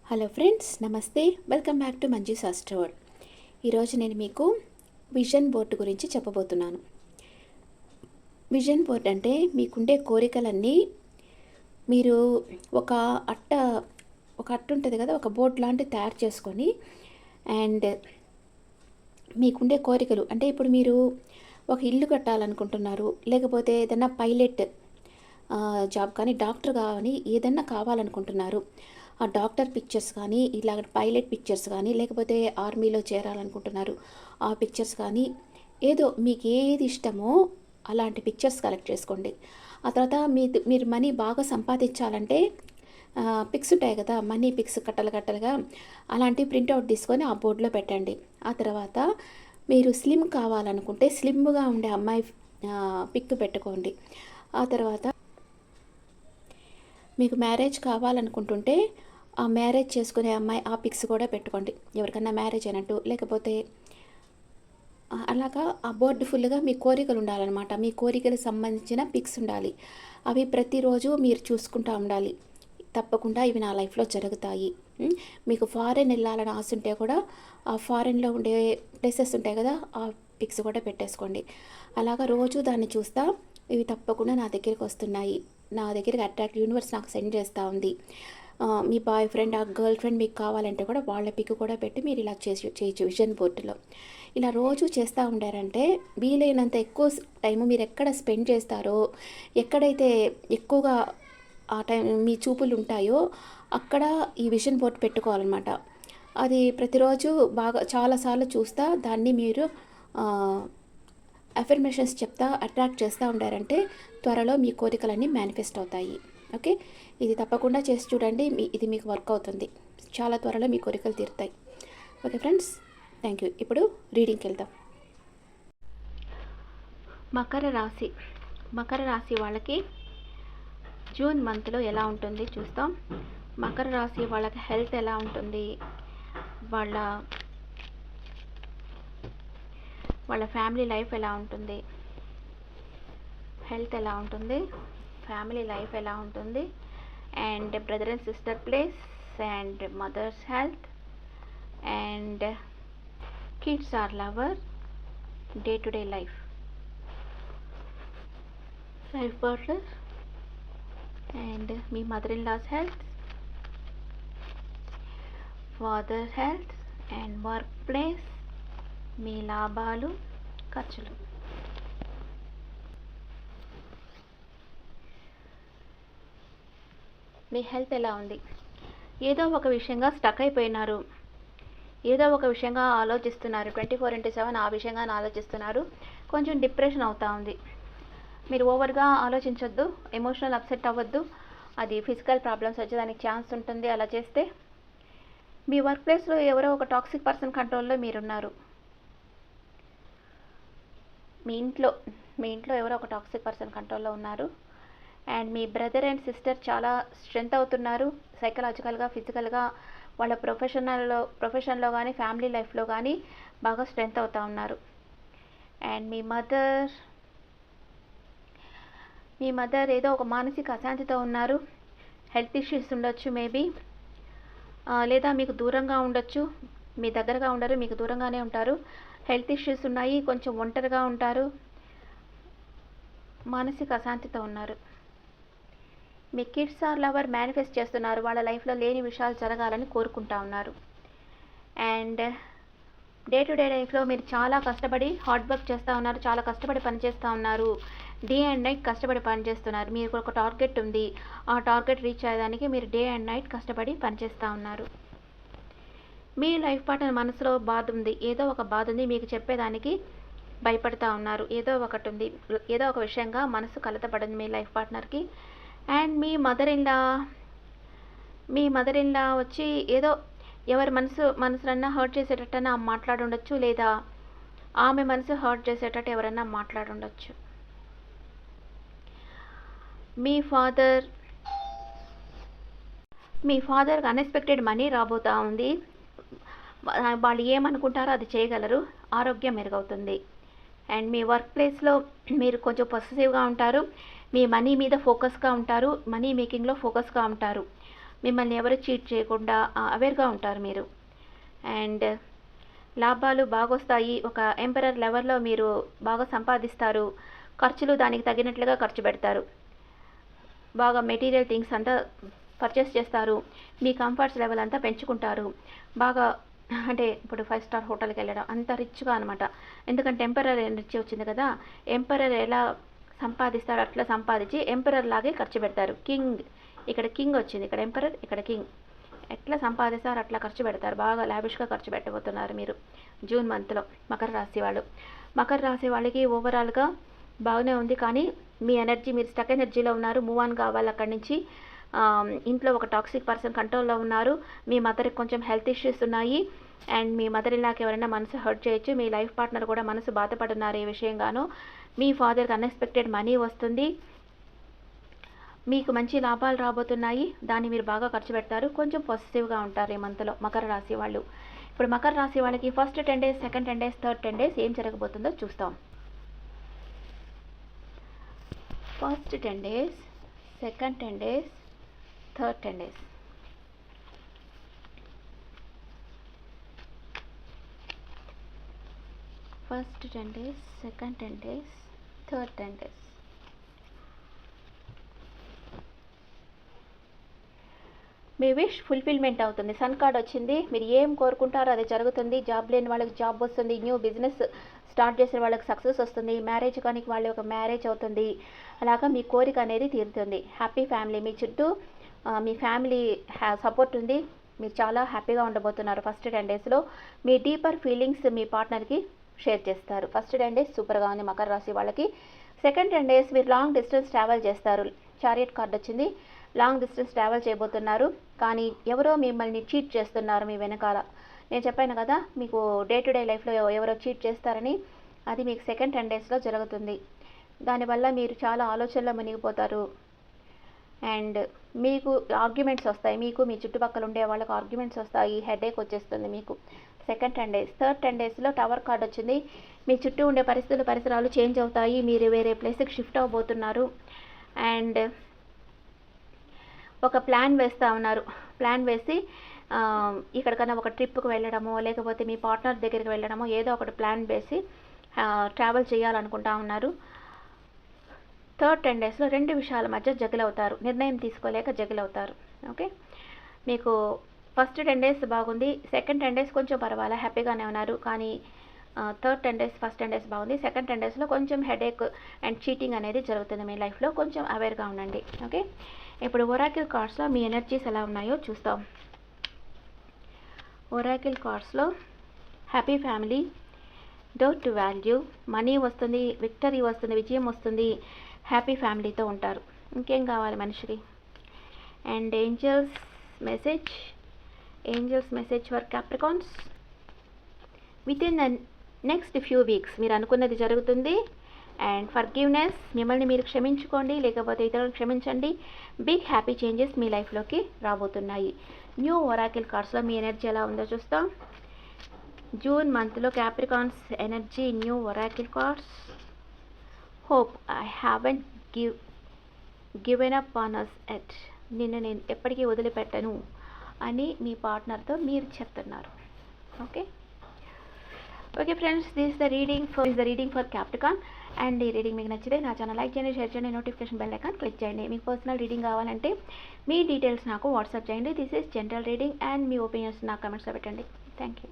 Hello friends, నమస్తే. Welcome back to Manju శాస్త్ర world. ఈరోజు నేను మీకు విజన్ బోర్డు గురించి చెప్పబోతున్నాను. విజన్ బోర్డ్ అంటే మీకుండే కోరికలన్నీ మీరు ఒక అట్ట ఒక అట్ట ఉంటుంది కదా, ఒక బోర్డు లాంటివి తయారు చేసుకొని అండ్ మీకుండే కోరికలు అంటే ఇప్పుడు మీరు ఒక ఇల్లు కట్టాలనుకుంటున్నారు, లేకపోతే ఏదైనా పైలట్ జాబ్ కానీ, డాక్టర్ కానీ ఏదన్నా కావాలనుకుంటున్నారు. ఆ డాక్టర్ పిక్చర్స్ కానీ, ఇలా పైలట్ పిక్చర్స్ కానీ, లేకపోతే ఆర్మీలో చేరాలనుకుంటున్నారు ఆ పిక్చర్స్ కానీ, ఏదో మీకు ఏది ఇష్టమో అలాంటి పిక్చర్స్ కలెక్ట్ చేసుకోండి. ఆ తర్వాత మీరు మనీ బాగా సంపాదించాలంటే పిక్స్ ఉంటాయి కదా, మనీ పిక్స్ కట్టలుగా అలాంటివి ప్రింట్అవుట్ తీసుకొని ఆ బోర్డులో పెట్టండి. ఆ తర్వాత మీరు స్లిమ్ కావాలనుకుంటే స్లిమ్గా ఉండే అమ్మాయి పిక్ పెట్టుకోండి. ఆ తర్వాత మీకు మ్యారేజ్ కావాలనుకుంటుంటే ఆ మ్యారేజ్ చేసుకునే అమ్మాయి ఆ పిక్స్ కూడా పెట్టుకోండి, ఎవరికన్నా మ్యారేజ్ అయినట్టు. లేకపోతే అలాగా ఆ బోర్డు ఫుల్గా మీ కోరికలు ఉండాలన్నమాట. మీ కోరికలకు సంబంధించిన పిక్స్ ఉండాలి. అవి ప్రతిరోజు మీరు చూసుకుంటూ ఉండాలి. తప్పకుండా ఇవి నా లైఫ్లో జరుగుతాయి. మీకు ఫారెన్ వెళ్ళాలని ఆశ ఉంటే కూడా ఆ ఫారెన్లో ఉండే ప్లేసెస్ ఉంటాయి కదా, ఆ పిక్స్ కూడా పెట్టేసుకోండి. అలాగా రోజు దాన్ని చూస్తా ఇవి తప్పకుండా నా దగ్గరికి వస్తున్నాయి, నా దగ్గరికి అట్రాక్ట్ యూనివర్స్ నాకు సెండ్ చేస్తూ ఉంది. మీ బాయ్ ఫ్రెండ్ ఆ గర్ల్ ఫ్రెండ్ మీకు కావాలంటే కూడా వాళ్ళ పిక్ కూడా పెట్టి మీరు ఇలా చేయొచ్చు విజన్ బోర్డులో. ఇలా రోజు చేస్తూ ఉండారంటే వీలైనంత ఎక్కువ టైము మీరు ఎక్కడ స్పెండ్ చేస్తారో, ఎక్కడైతే ఎక్కువగా ఆ టైం మీ చూపులు ఉంటాయో అక్కడ ఈ విజన్ బోర్డు పెట్టుకోవాలన్నమాట. అది ప్రతిరోజు బాగా చాలాసార్లు చూస్తా దాన్ని మీరు అఫర్మేషన్స్ చెప్తా అట్రాక్ట్ చేస్తూ ఉండారంటే త్వరలో మీ కోరికలన్నీ మేనిఫెస్ట్ అవుతాయి. ఓకే, ఇది తప్పకుండా చేసి చూడండి. ఇది మీకు వర్క్ అవుతుంది. చాలా త్వరలో మీ కోరికలు తీరుతాయి. Okay friends, thank you. ఇప్పుడు రీడింగ్కి వెళ్దాం. మకర రాశి వాళ్ళకి జూన్ మంత్లో ఎలా ఉంటుంది చూస్తాం. మకర రాశి వాళ్ళకి హెల్త్ ఎలా ఉంటుంది, వాళ్ళ ఫ్యామిలీ లైఫ్ ఎలా ఉంటుంది, హెల్త్ ఎలా ఉంటుంది, ఫ్యామిలీ లైఫ్ ఎలా ఉంటుంది, and brother and sister place, and mother's health, and kids or lover, day to day life partner, and మీ mother in law's health, father health, and work place, మీ లాభాలు ఖర్చులు. మీ హెల్త్ ఎలా ఉంది? ఏదో ఒక విషయంగా స్టక్ అయిపోయినారు, ఏదో ఒక విషయంగా ఆలోచిస్తున్నారు. 24/7 ఆ విషయంగా ఆలోచిస్తున్నారు. కొంచెం డిప్రెషన్ అవుతూ ఉంది. మీరు ఓవర్గా ఆలోచించొద్దు, ఎమోషనల్ అప్సెట్ అవ్వద్దు. అది ఫిజికల్ ప్రాబ్లమ్స్ వచ్చేదానికి ఛాన్స్ ఉంటుంది. అలా చేస్తే మీ వర్క్ ప్లేస్లో ఎవరో ఒక టాక్సిక్ పర్సన్ కంట్రోల్లో మీరున్నారు. మీ ఇంట్లో ఎవరో ఒక టాక్సిక్ పర్సన్ కంట్రోల్లో ఉన్నారు. And me brother and sister చాలా స్ట్రెంత్ అవుతున్నారు, సైకలాజికల్గా, ఫిజికల్గా. వాళ్ళ ప్రొఫెషన్లో కానీ, ఫ్యామిలీ లైఫ్లో కానీ బాగా స్ట్రెంత్ అవుతూ ఉన్నారు. అండ్ మీ మదర్ ఏదో ఒక మానసిక అశాంతితో ఉన్నారు. హెల్త్ ఇష్యూస్ ఉండొచ్చు మేబీ, లేదా మీకు దూరంగా ఉండొచ్చు. మీ దగ్గరగా ఉండరు, మీకు దూరంగానే ఉంటారు. హెల్త్ ఇష్యూస్ ఉన్నాయి, కొంచెం ఒంటరిగా ఉంటారు, మానసిక అశాంతితో ఉన్నారు. మీ కిడ్స్ ఆర్ లవర్ మేనిఫెస్ట్ చేస్తున్నారు. వాళ్ళ లైఫ్లో లేని విషయాలు జరగాలని కోరుకుంటా ఉన్నారు. అండ్ డే టు డే లైఫ్లో మీరు చాలా కష్టపడి హార్డ్ వర్క్ చేస్తూ ఉన్నారు, చాలా కష్టపడి పనిచేస్తూ ఉన్నారు. డే అండ్ నైట్ కష్టపడి పనిచేస్తున్నారు. మీకు ఒక టార్గెట్ ఉంది, ఆ టార్గెట్ రీచ్ అయ్యేదానికి మీరు డే అండ్ నైట్ కష్టపడి పనిచేస్తూ ఉన్నారు. మీ లైఫ్ పార్ట్నర్ మనసులో బాధ ఉంది, ఏదో ఒక బాధ ఉంది, మీకు చెప్పేదానికి భయపడుతూ ఉన్నారు. ఏదో ఒకటి ఉంది, ఏదో ఒక విషయంగా మనసు కలతపడింది మీ లైఫ్ పార్ట్నర్కి. అండ్ మీ మదర్ ఇన్ లా వచ్చి ఏదో ఎవరి మనసులన్నా హర్ట్ చేసేటట్టన్నా మాట్లాడుండొచ్చు, లేదా ఆమె మనసు హర్ట్ చేసేటట్టు ఎవరన్నా మాట్లాడుండొచ్చు. మీ ఫాదర్కి అన్ఎక్స్పెక్టెడ్ మనీ రాబోతూ ఉంది. వాళ్ళు ఏమనుకుంటారో అది చేయగలరు. ఆరోగ్యం మెరుగవుతుంది. అండ్ మీ వర్క్ ప్లేస్లో మీరు కొంచెం పొసెసివ్గా ఉంటారు. మీ మనీ మీద ఫోకస్గా ఉంటారు, మనీ మేకింగ్లో ఫోకస్గా ఉంటారు. మిమ్మల్ని ఎవరు చీట్ చేయకుండా అవేర్గా ఉంటారు మీరు. అండ్ లాభాలు బాగొస్తాయి. ఒక ఎంపరర్ లెవెల్లో మీరు బాగా సంపాదిస్తారు. ఖర్చులు దానికి తగినట్లుగా ఖర్చు పెడతారు. బాగా మెటీరియల్ థింగ్స్ అంతా పర్చేస్ చేస్తారు. మీ కంఫర్ట్స్ లెవెల్ అంతా పెంచుకుంటారు. బాగా అంటే ఇప్పుడు 5 స్టార్ హోటల్కి వెళ్ళడం అంత రిచ్గా అనమాట. ఎందుకంటే ఎంపరర్ ఎనర్జీ వచ్చింది కదా. ఎంపరర్ ఎలా సంపాదిస్తాడు అట్లా సంపాదించి ఎంపరర్ లాగే ఖర్చు పెడతారు. కింగ్, ఇక్కడ కింగ్ వచ్చింది, ఇక్కడ ఎంపరర్, ఇక్కడ కింగ్. ఎట్లా సంపాదిస్తారు అట్లా ఖర్చు పెడతారు. బాగా లావిష్గా ఖర్చు పెట్టబోతున్నారు మీరు జూన్ మంత్లో. మకర రాశి వాళ్ళు, మకర రాశి వాళ్ళకి ఓవరాల్గా బాగానే ఉంది. కానీ మీ ఎనర్జీ, మీరు స్టక్ ఎనర్జీలో ఉన్నారు. మూవ్ ఆన్ కావాలి అక్కడి నుంచి. ఇంట్లో ఒక టాక్సిక్ పర్సన్ కంట్రోల్లో ఉన్నారు. మీ మదర్కి కొంచెం హెల్త్ ఇష్యూస్ ఉన్నాయి. అండ్ మీ మదర్ ఇలాకి ఎవరైనా మనసు హర్ట్ చేయొచ్చు. మీ లైఫ్ పార్ట్నర్ కూడా మనసు బాధపడున్నారు ఈ విషయంగాను. మీ ఫాదర్కి అన్ఎక్స్పెక్టెడ్ మనీ వస్తుంది. మీకు మంచి లాభాలు రాబోతున్నాయి. దాన్ని మీరు బాగా ఖర్చు పెడతారు. కొంచెం పాజిటివ్గా ఉంటారు ఈ మంత్లో మకర రాశి వాళ్ళు. ఇప్పుడు మకర రాశి వాళ్ళకి first 10 days, second 10 days, third 10 days ఏం జరగబోతుందో చూస్తాం. First 10 days, second 10 days, third 10 days. First 10 days, second 10 days, third 10 days. మీ విష్ ఫుల్ఫిల్మెంట్ అవుతుంది. సన్ కార్డ్ వచ్చింది. మీరు ఏం కోరుకుంటారో అది జరుగుతుంది. జాబ్ లేని వాళ్ళకి జాబ్ వస్తుంది. న్యూ బిజినెస్ స్టార్ట్ చేసిన వాళ్ళకి సక్సెస్ వస్తుంది. మ్యారేజ్ కానీ వాళ్ళ ఒక మ్యారేజ్ అవుతుంది. అలాగా మీ కోరిక అనేది తీరుతుంది. హ్యాపీ ఫ్యామిలీ, మీ చుట్టూ మీ ఫ్యామిలీ సపోర్ట్ ఉంది. మీరు చాలా హ్యాపీగా ఉండబోతున్నారు. ఫస్ట్ 10 daysలో మీ డీపర్ ఫీలింగ్స్ మీ పార్ట్నర్కి షేర్ చేస్తారు. ఫస్ట్ 10 days సూపర్గా ఉంది మకర రాశి వాళ్ళకి. సెకండ్ 10 days మీరు లాంగ్ డిస్టెన్స్ ట్రావెల్ చేస్తారు. చారియట్ కార్డ్ వచ్చింది. లాంగ్ డిస్టెన్స్ ట్రావెల్ చేయబోతున్నారు. కానీ ఎవరో మిమ్మల్ని చీట్ చేస్తున్నారు మీ వెనకాల. నేను చెప్పాను కదా మీకు డే టు డే లైఫ్లో ఎవరో చీట్ చేస్తారని. అది మీకు సెకండ్ 10 daysలో జరుగుతుంది. దానివల్ల మీరు చాలా ఆలోచనలో మునిగిపోతారు. అండ్ మీకు ఆర్గ్యుమెంట్స్ వస్తాయి. మీకు మీ చుట్టుపక్కల ఉండే వాళ్ళకి ఆర్గ్యుమెంట్స్ వస్తాయి. హెడేక్ వచ్చేస్తుంది మీకు సెకండ్ 10 days. థర్డ్ 10 daysలో టవర్ కార్డ్ వచ్చింది. మీ చుట్టూ ఉండే పరిసరాలు చేంజ్ అవుతాయి. మీరు వేరే ప్లేస్కి షిఫ్ట్ అవ్వబోతున్నారు. అండ్ ఒక ప్లాన్ వేస్తూ ఉన్నారు. ప్లాన్ వేసి ఇక్కడికన్నా ఒక ట్రిప్కి వెళ్ళడమో లేకపోతే మీ పార్ట్నర్ దగ్గరికి వెళ్ళడమో ఏదో ఒకటి ప్లాన్ వేసి ట్రావెల్ చేయాలనుకుంటా ఉన్నారు. థర్డ్ 10 daysలో రెండు విషయాల మధ్య జగిలవుతారు. నిర్ణయం తీసుకోలేక జగిలవుతారు. ఓకే, మీకు ఫస్ట్ 10 days బాగుంది. సెకండ్ 10 days కొంచెం పర్వాలేదు, హ్యాపీగానే ఉన్నారు. కానీ థర్డ్ 10 days, ఫస్ట్ 10 days బాగుంది. సెకండ్ 10 daysలో కొంచెం హెడేక్ అండ్ చీటింగ్ అనేది జరుగుతుంది మీ లైఫ్లో. కొంచెం అవేర్గా ఉండండి. ఓకే, ఇప్పుడు ఒరాకిల్ కార్డ్స్లో మీ ఎనర్జీస్ ఎలా ఉన్నాయో చూస్తాం. ఒరాకిల్ కార్డ్స్లో happy family, doubt to value, money వస్తుంది, విక్టరీ వస్తుంది, విజయం వస్తుంది. హ్యాపీ ఫ్యామిలీతో ఉంటారు. ఇంకేం కావాలి మనిషికి. And angels message for Capricorns. Within the next few weeks మీరు అనుకున్నది జరుగుతుంది. అండ్ ఫర్గివ్నెస్, మిమ్మల్ని మీరు క్షమించుకోండి, లేకపోతే ఇతరులను క్షమించండి. బిగ్ హ్యాపీ చేంజెస్ మీ లైఫ్లోకి రాబోతున్నాయి. న్యూ ఒరాకిల్ కార్డ్స్లో మీ ఎనర్జీ ఎలా ఉందో చూస్తాం. జూన్ మంత్లో Capricorns energy, new oracle cards. Hope, I haven't given up on us yet. నిన్ను నేను ఎప్పటికీ వదిలిపెట్టను అని మీ పార్ట్నర్తో మీరు చెప్తున్నారు. Okay friends, this the reading for Capricorn. And ఈ రీడింగ్ మీకు నచ్చితే నా ఛానల్ లైక్ చేయండి, షేర్ చేయండి, నోటిఫికేషన్ బెల్ ఐకాన్ క్లిక్ చేయండి. మీకు పర్సనల్ రీడింగ్ కావాలంటే మీ డీటెయిల్స్ నాకు వాట్సాప్ చేయండి. This is general reading. And me opinions నాకు కమెంట్స్లో పెట్టండి. Thank you.